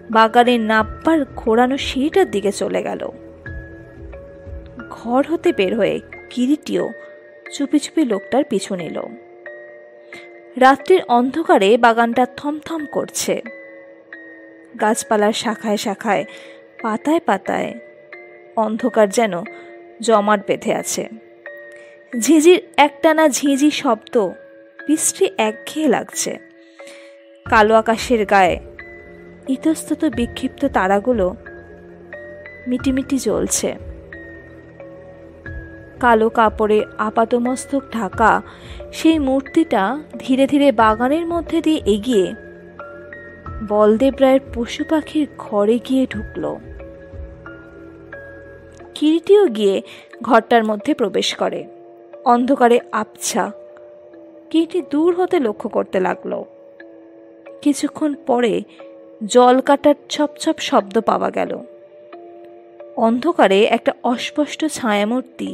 Speaker 2: বাগানের নাব্বার ঘোরানো সিঁড়িটার দিকে চলে গেল। ঘর হতে বের হয়ে কিরিটিও চুপি চুপি লোকটার পিছু নিল। রাত্রির অন্ধকারে বাগানটা থমথম করছে। গাছপালার শাখায় শাখায় পাতায় পাতায় অন্ধকার যেন জমাট বেঁধে আছে। ঝিঝির একটানা ঝিঝি শব্দ বৃষ্টি একঘেয়ে লাগছে। কালো আকাশের গায়ে ইতস্তত বিক্ষিপ্ত তারাগুলো মিটিমিটি জ্বলছে। কালো কাপড়ে আপাতমস্তক ঢাকা সেই মূর্তিটা ধীরে ধীরে বাগানের মধ্যে দিয়ে এগিয়ে বলদেব রায়ের পশু পাখির ঘরে গিয়ে ঢুকল। কিরিটিও গিয়ে ঘরটার মধ্যে প্রবেশ করে। অন্ধকারে আবছা। কিরিটি দূর হতে লক্ষ্য করতে লাগলো। কিছুক্ষণ পরে জল কাটার ছপ ছপ শব্দ পাওয়া গেল। অন্ধকারে একটা অস্পষ্ট ছায়ামূর্তি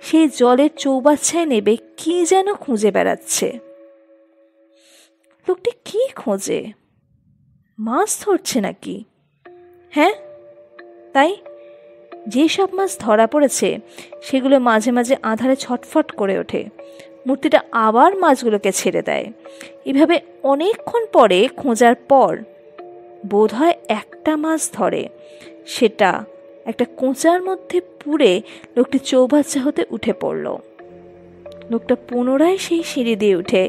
Speaker 2: সেই জলের চৌবাচ্চায় নেবে কি যেন খুঁজে বেড়াচ্ছে। লোকটি কি খোঁজে? মাছ ধরছে নাকি? হ্যাঁ, তাই। যেসব মাছ ধরা পড়েছে সেগুলো মাঝে মাঝে আঁধারে ছটফট করে ওঠে। মূর্তিটা আবার মাছগুলোকে ছেড়ে দেয়। এভাবে অনেকক্ষণ পরে খোঁজার পর বোধহয় একটা মাছ ধরে। সেটা একটা কোঁচার মধ্যে পুড়ে লোকটি চৌবাচ্চা হতে উঠে পড়ল। লোকটা পুনরায় সেই সিঁড়ি দিয়ে উঠে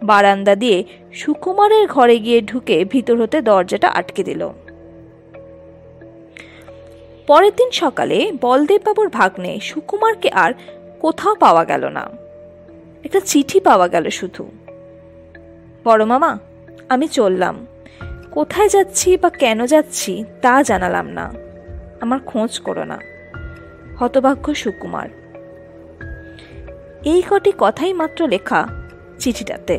Speaker 2: বারান্দা দিয়ে সুকুমারের ঘরে গিয়ে ঢুকে ভিতর হতে দরজাটা আটকে দিল। পরের দিন সকালে বলদেববাবুর ভাগ্নে সুকুমারকে আর কোথাও পাওয়া গেল না। একটা চিঠি পাওয়া গেল শুধু। বড় মামা, আমি চললাম। কোথায় যাচ্ছি বা কেন যাচ্ছি তা জানালাম না। আমার খোঁজ করো না। হতভাগ্য সুকুমার। এই কটি কথাই মাত্র লেখা চিঠিটাতে।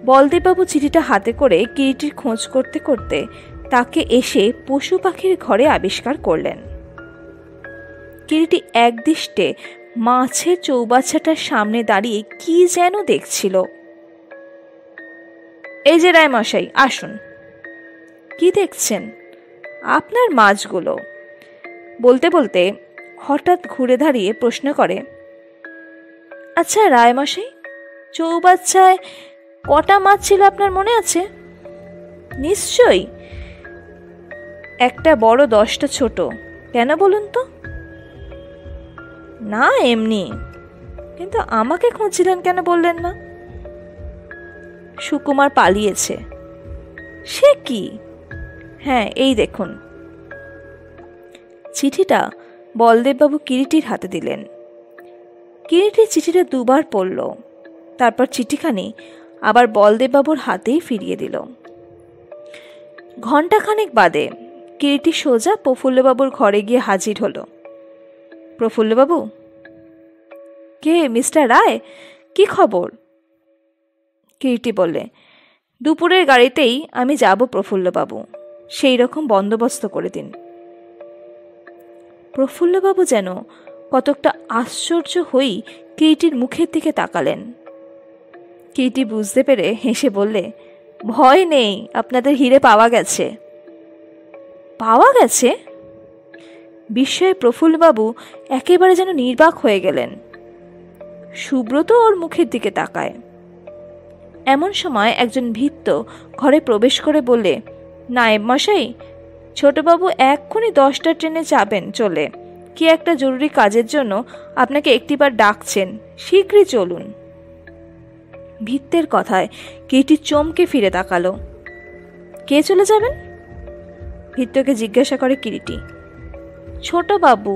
Speaker 2: বলদেববাবু চিঠিটা হাতে করে কিরিটির খোঁজ করতে করতে তাকে এসে পশু পাখির ঘরে আবিষ্কার করলেন। কিরিটি একদৃষ্টে মাছের চৌবাচ্চাটার সামনে দাঁড়িয়ে কি যেন দেখছিল। এই যে রায়মশাই, আসুন। কি দেখছেন? আপনার মাছগুলো। বলতে বলতে হঠাৎ ঘুরে দাঁড়িয়ে প্রশ্ন করে, আচ্ছা রায়মশাই, চৌবাচ্চায় কটা মাছ ছিল আপনার মনে আছে? নিশ্চয়ই। একটা বড়, 10টা ছোট। কেন বলুন তো? না, এমনি। কিন্তু আমাকে খুঁজছিলেন কেন বললেন না? সুকুমার পালিয়েছে। সে কি? হ্যাঁ, এই দেখুন। চিঠিটা বলদেববাবু কিরিটির হাতে দিলেন। কিরিটি চিঠিটা দুবার পড়ল, তারপর চিঠিখানি আবার বলদেববাবুর হাতেই ফিরিয়ে দিল। ঘণ্টাখানেক বাদে কিরিটি সোজা প্রফুল্লবাবুর ঘরে গিয়ে হাজির হলো। প্রফুল্লবাবু? কে? মিস্টার রায়, কি খবর? কিরিটি বললে, দুপুরের গাড়িতেই আমি যাব প্রফুল্লবাবু, সেই রকম বন্দোবস্ত করে দিন। প্রফুল্লবাবু যেন কতকটা আশ্চর্য হয়েই কিরিটির মুখের দিকে তাকালেন। কিরিটি বুঝতে পেরে হেসে বললে, ভয় নেই, আপনাদের হিরে পাওয়া গেছে। পাওয়া গেছে? বিস্ময়ে প্রফুল্লবাবু একেবারে যেন নির্বাক হয়ে গেলেন। সুব্রত ওর মুখের দিকে তাকায়। এমন সময় একজন ভৃত্য ঘরে প্রবেশ করে বললে, নায়েব মশাই, ছোটবাবু এক্ষুনি 10টার ট্রেনে যাবেন চলে, কি একটা জরুরি কাজের জন্য আপনাকে একটিবার ডাকছেন, শীঘ্রই চলুন। ভৃত্যের কথায় কিরিটি চমকে ফিরে তাকালো। কে চলে যাবেন? ভৃত্যকে জিজ্ঞাসা করে কিরিটি। ছোটবাবু,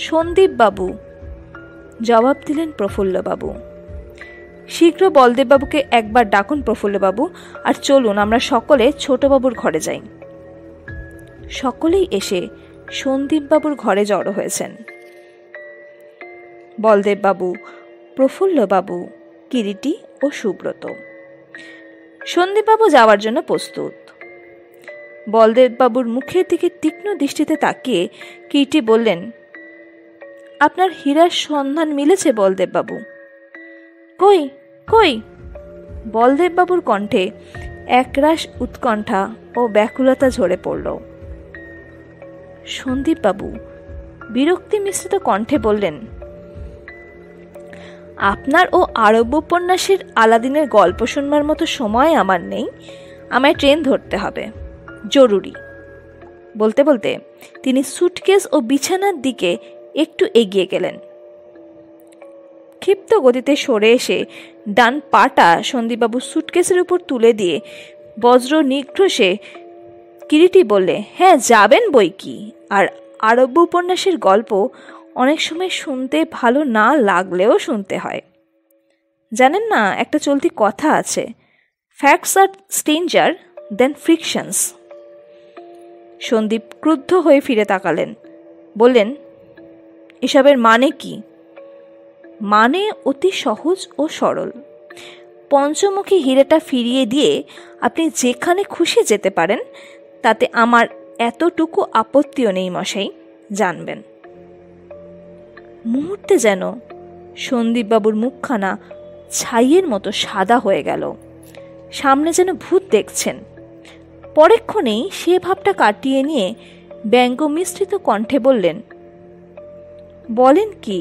Speaker 2: সন্দীপবাবু, জবাব দিলেন প্রফুল্লবাবু। শীঘ্র বলদেববাবুকে একবার ডাকুন প্রফুল্লবাবু, আর চলুন আমরা সকলে ছোটবাবুর ঘরে যাই। সকলেই এসে সন্দীপবাবুর ঘরে জড়ো হয়েছেন। বলদেববাবু, প্রফুল্লবাবু, কিরিটি ও সুব্রত। সন্দীপবাবু যাওয়ার জন্য প্রস্তুত। বলদেববাবুর মুখের দিকে তীক্ষ্ণ দৃষ্টিতে তাকিয়ে কিরিটি বললেন, আপনার হীরার সন্ধান মিলেছে বলদেববাবু? কই কই? বলদেববাবুর কণ্ঠে একরাশ উৎকণ্ঠা ও ব্যাকুলতা ঝরে পড়ল। সন্দীপবাবু বিরক্তি মিশ্রিত কণ্ঠে বললেন, আপনার ও আরব উপন্যাসের আলাদিনের গল্প শুনবার মতো সময় আমার নেই, আমায় ট্রেন ধরতে হবে, জরুরি। বলতে বলতে তিনি সুটকেস ও বিছানার দিকে একটু এগিয়ে গেলেন। ক্ষিপ্ত গতিতে সরে এসে ডান পাটা সন্দীপবাবু সুটকেসের উপর তুলে দিয়ে বজ্র নিঘ্রষে কিরিটি বললে, হ্যাঁ যাবেন বই কি, আর আরব্য উপন্যাসের গল্প অনেক সময় শুনতে ভালো না লাগলেও শুনতে হয়। জানেন না, একটা চলতি কথা আছে, ফ্যাক্টস আর স্ট্রেঞ্জার দেন ফ্রিকশনস। সন্দীপ ক্রুদ্ধ হয়ে ফিরে তাকালেন, বললেন, এসবের মানে কি? মানে অতি সহজ ও সরল। পঞ্চমুখী হীরেটা ফিরিয়ে দিয়ে আপনি যেখানে খুশি যেতে পারেন, তাতে আমার এতটুকু আপত্তিও নেই মশাই, জানবেন। মুহূর্তে যেন সন্দীপবাবুর মুখখানা ছাইয়ের মতো সাদা হয়ে গেল, সামনে যেন ভূত দেখছেন। পরেক্ষণেই সে ভাবটা কাটিয়ে নিয়ে ব্যঙ্গ মিশ্রিত কণ্ঠে বললেন, বলেন কি,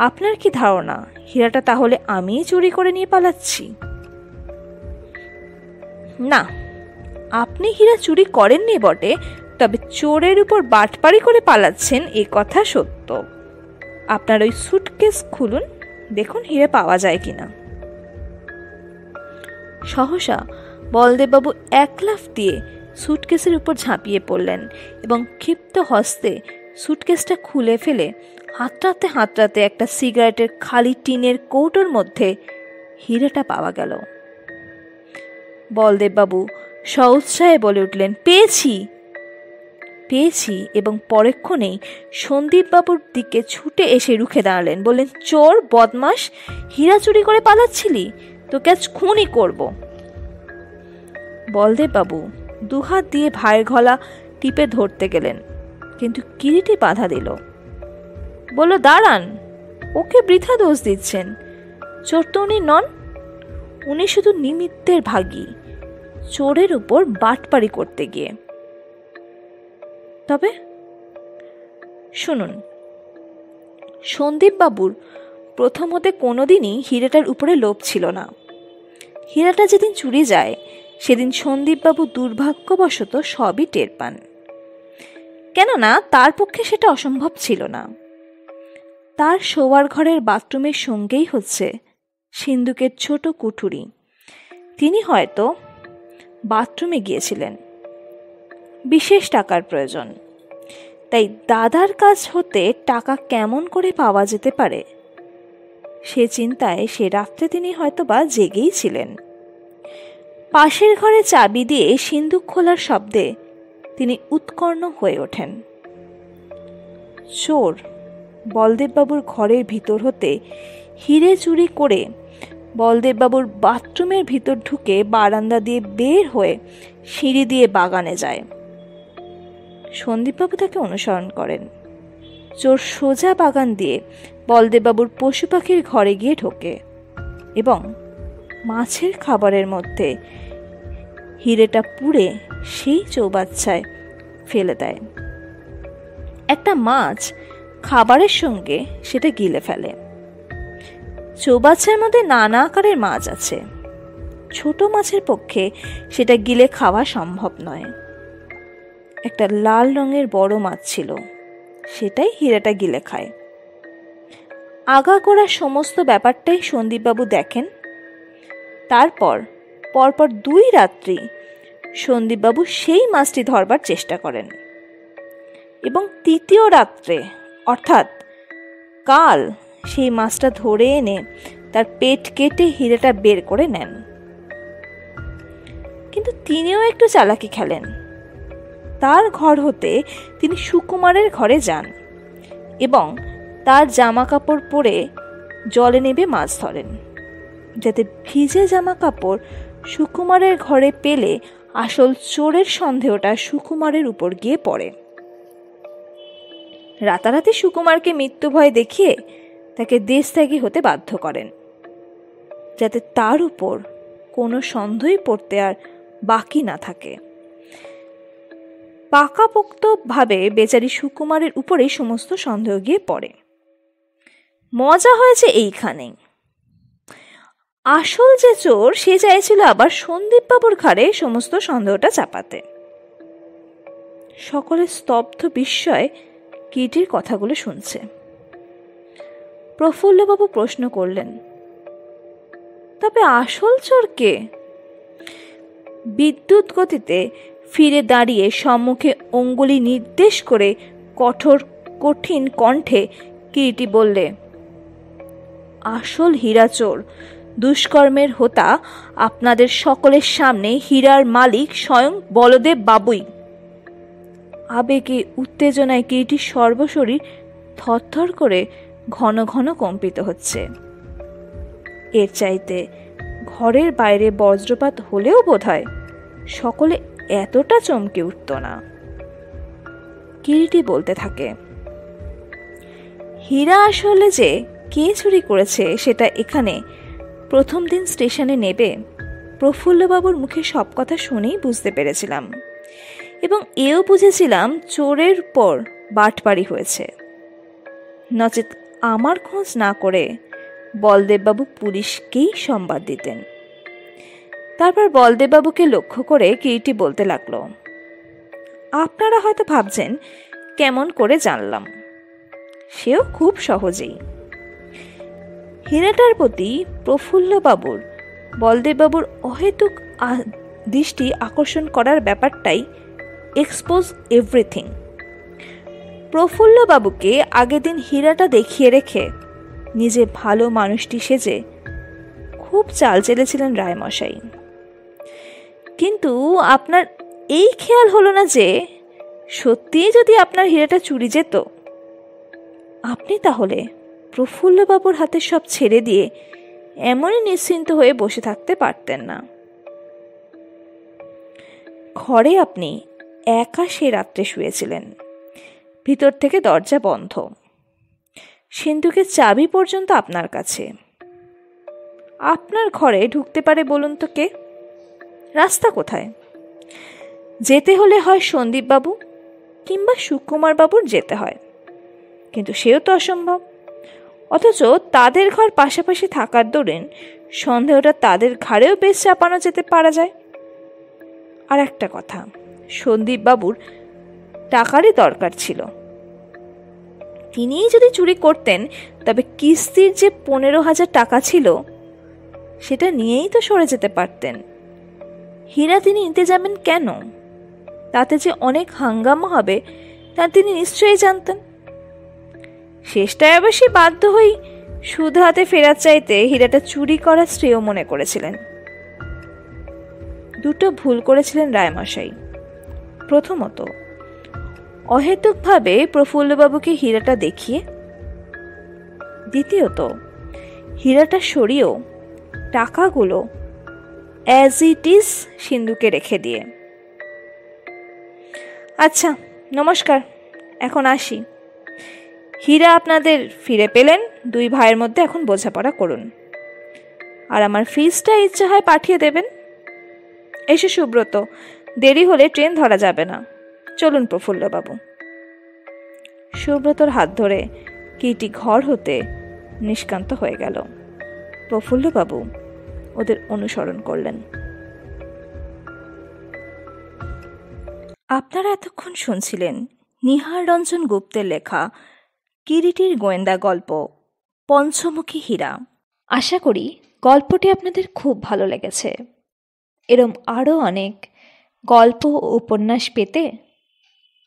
Speaker 2: আপনার কি ধারণা হীরাটা তাহলে আমিই চুরি করে নিয়ে পালাচ্ছি? না, আপনি হীরা চুরি করেননি বটে, তবে চোরের উপর বাটপাড়ি করে পালাচ্ছেন এ কথা সত্য। আপনার ওই সুটকেস খুলুন, দেখুন হীরা পাওয়া যায় কিনা। সহসা বলদেববাবু এক লাফ দিয়ে সুটকেসের উপর ঝাঁপিয়ে পড়লেন এবং ক্ষিপ্ত হস্তে সুটকেসটা খুলে ফেলে হাতড়াতে হাতড়াতে একটা সিগারেটের খালি টিনের কৌটোর মধ্যে হীরাটা পাওয়া গেল। বলদেববাবু সউৎসাহে বলে উঠলেন, পেয়েছি পেয়েছি, এবং পরেক্ষণেই সন্দীপবাবুর দিকে ছুটে এসে রুখে দাঁড়ালেন, বললেন, চোর বদমাস, হীরা চুরি করে পালাচ্ছিলি, তোকে আজ খুনই করব। বলদেববাবু দুহাত দিয়ে ভাইয়ের গলা টিপে ধরতে গেলেন, কিন্তু কিরিটি বাধা দিল, বলল, দাঁড়ান, ওকে বৃথা দোষ দিচ্ছেন, চোর তো উনি নন, উনি শুধু নিমিত্তের ভাগী, চোরের উপর বাটপাড়ি করতে গিয়ে। তবে শুনুন, সন্দীপবাবুর প্রথম হতে কোনোদিনই হীরাটার উপরে লোভ ছিল না। হীরাটা যেদিন চুরি যায় সেদিন সন্দীপবাবু দুর্ভাগ্যবশত সবই টের পান, কেননা তার পক্ষে সেটা অসম্ভব ছিল না। তার শোয়ার ঘরের বাথরুমের সঙ্গেই হচ্ছে সিন্ধুকের ছোট কুঠুরি। তিনি হয়তো বাথরুমে গিয়েছিলেন, বিশেষ টাকার প্রয়োজন, তাই দাদার কাছ হতে টাকা কেমন করে পাওয়া যেতে পারে সে চিন্তায় সে রাত্রে তিনি হয়তোবা জেগেই ছিলেন। পাশের ঘরে চাবি দিয়ে সিন্ধুক খোলার শব্দে তিনি উৎকর্ণ হয়ে ওঠেন। চোর বলদেববাবুর ঘরের ভিতর হতে হিরে চুরি করে বলদেববাবুর বাথরুমের ভিতর ঢুকে বারান্দা দিয়ে বের হয়ে সিঁড়ি দিয়ে বাগানে যায়। সন্দীপবাবু তাকে অনুসরণ করেন। চোর সোজা বাগান দিয়ে বলদেববাবুর পশু পাখির ঘরে গিয়ে ঢোকে এবং মাছের খাবারের মধ্যে হিরেটা পুড়ে সেই চৌবাচ্চায় ফেলে দেয়। একটা মাছ খাবারের সঙ্গে সেটা গিলে ফেলে। চৌবাচ্চার মধ্যে নানা আকারের মাছ আছে, ছোট মাছের পক্ষে সেটা গিলে খাওয়া সম্ভব নয়। একটা লাল রঙের বড় মাছ ছিল, সেটাই হীরাটা গিলে খায়। আগাগোড়া সমস্ত ব্যাপারটাই সন্দীপবাবু দেখেন। তারপর পরপর 2 রাত্রি সন্দীপবাবু সেই মাছটি ধরবার চেষ্টা করেন এবং 3য় রাত্রে অর্থাৎ কাল সেই মাছটা ধরে এনে তার পেট কেটে হীরেটা বের করে নেন। কিন্তু তিনিও একটু চালাকি খেলেন। তার ঘর হতে তিনি সুকুমারের ঘরে যান এবং তার জামা কাপড় পরে জলে নেবে মাছ ধরেন, যাতে ভিজে জামা কাপড় সুকুমারের ঘরে পেলে আসল চোরের সন্দেহটা সুকুমারের উপর গিয়ে পড়ে। রাতারাতি সুকুমারকে মৃত্যু ভয় দেখিয়ে তাকে দেশত্যাগী হতে বাধ্য করেন, যাতে তার উপর কোনো সন্দেহই পড়তে আর বাকি না থাকে। পাকাপোক্তভাবে বেচারি সুকুমারের উপরেই সমস্ত সন্দেহ গিয়ে পড়ে। মজা হয়েছে এইখানেই। আসল যে চোর সে চাইছিল আবার সন্দীপবাবুর ঘাড়ে সমস্ত সন্দেহটা চাপাতে। সকলে স্তব্ধ বিস্ময়ে কিটির কথাগুলো শুনছে। প্রফুল্লবাবু প্রশ্ন করলেন, তবে আসল চোর কে? বিদ্যুৎ গতিতে ফিরে দাঁড়িয়ে সম্মুখে অঙ্গুলি নির্দেশ করে কঠিন কণ্ঠে কিরিটি বললে, আসল হীরা চোর, দুষ্কর্মের হোতা আপনাদের সকলের সামনে হীরার মালিক স্বয়ং বলদেব বাবুই। আবেগে উত্তেজনায় কিরিটির সর্বশরীর থরথর করে ঘন ঘন কম্পিত হচ্ছে। এর চাইতে ঘরের বাইরে বজ্রপাত হলেও বোধহয় সকলে এতটা চমকে উঠত না। কিরিটি বলতে থাকে, হীরা আসলে যে কে চুরি করেছে সেটা এখানে প্রথম দিন স্টেশনে নেবে প্রফুল্লবাবুর মুখে সব কথা শুনেই বুঝতে পেরেছিলাম এবং এও বুঝেছিলাম চোরের পর বাটপাড়ি হয়েছে। নচেত আমার খোঁজ না করে বলদেববাবু পুলিশকেই সংবাদ দিতেন। তারপর বলদেববাবুকে লক্ষ্য করে কিরিটি বলতে লাগলো, আপনারা হয়তো ভাবছেন কেমন করে জানলাম। সেও খুব সহজেই। হীরাটার প্রতি প্রফুল্লবাবুর বলদেববাবুর অহেতুক দৃষ্টি আকর্ষণ করার ব্যাপারটাই এক্সপোজ এভরিথিং। প্রফুল্লবাবুকে আগের দিন হীরাটা দেখিয়ে রেখে নিজে ভালো মানুষটি সেজে খুব চাল চেলেছিলেন রায়মশাই। কিন্তু আপনার এই খেয়াল হলো না যে সত্যিই যদি আপনার হীরাটা চুরি যেত, আপনি তাহলে প্রফুল্লবাবুর হাতে সব ছেড়ে দিয়ে এমনই নিশ্চিন্ত হয়ে বসে থাকতে পারতেন না। ঘরে আপনি একা সে রাত্রে শুয়েছিলেন, ভিতর থেকে দরজা বন্ধ, সিন্ধুকের চাবি পর্যন্ত আপনার কাছে। আপনার ঘরে ঢুকতে পারে বলুন তো কে? রাস্তা কোথায়? যেতে হলে হয় সন্দীপবাবু কিংবা সুকুমার বাবুর যেতে হয়, কিন্তু সেও তো অসম্ভব। অথচ তাদের ঘর পাশাপাশি থাকার দরুন সন্দেহটা তাদের ঘাড়েও বেশ চাপানো যেতে পারা যায়। আর একটা কথা, সন্দীপবাবুর টাকারই দরকার ছিল। তিনিই যদি চুরি করতেন তবে কিস্তির যে 15,000 টাকা ছিল সেটা নিয়েই তো সরে যেতে পারতেন। হীরা তিনি নিতে যাবেন কেন? তাতে যে অনেক হাঙ্গামা হবে তা তিনি নিশ্চয়ই জানতেন। শেষটায় অবশ্যই বাধ্য হই শুধু হাতে ফেরার চাইতে হীরাটা চুরি করা শ্রেয় মনে করেছিলেন। দুটো ভুল করেছিলেন রায়মশাই। প্রথমত, অহেতুকভাবে প্রফুল্লবাবুকে হীরাটা দেখিয়ে, দ্বিতীয়ত হীরাটা সরিয়েও টাকাগুলো অ্যাজ ইট ইজ সিন্ধুকে রেখে দিয়ে। আচ্ছা, নমস্কার, এখন আসি। হীরা আপনাদের ফিরে পেলেন, দুই ভাইয়ের মধ্যে এখন বোঝাপড়া করুন, আর আমার ফিসটা ইচ্ছা হয় পাঠিয়ে দেবেন। এসে সুব্রত, দেরি হলে ট্রেন ধরা যাবে না। চলুন প্রফুল্লবাবু। সুব্রতর হাত ধরে কিটি ঘর হতে নিষ্কান্ত হয়ে গেল। প্রফুল্লবাবু ওদের অনুসরণ করলেন। আপনারা এতক্ষণ শুনছিলেন নিহার রঞ্জন গুপ্তের লেখা কিরিটির গোয়েন্দা গল্প পঞ্চমুখী হীরা।
Speaker 1: আশা করি গল্পটি আপনাদের খুব ভালো লেগেছে। এরম আরও অনেক গল্প ও উপন্যাস পেতে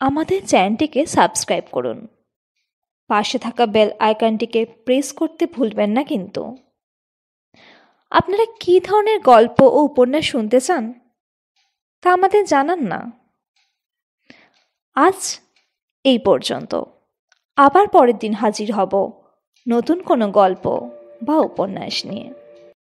Speaker 1: আমাদের চ্যানেলটিকে সাবস্ক্রাইব করুন। পাশে থাকা বেল আইকনটিকে প্রেস করতে ভুলবেন না কিন্তু। আপনারা কী ধরনের গল্প ও উপন্যাস শুনতে চান তা আমাদের জানান না। আজ এই পর্যন্ত। আবার পরের দিন হাজির হব নতুন কোনো গল্প বা উপন্যাস নিয়ে।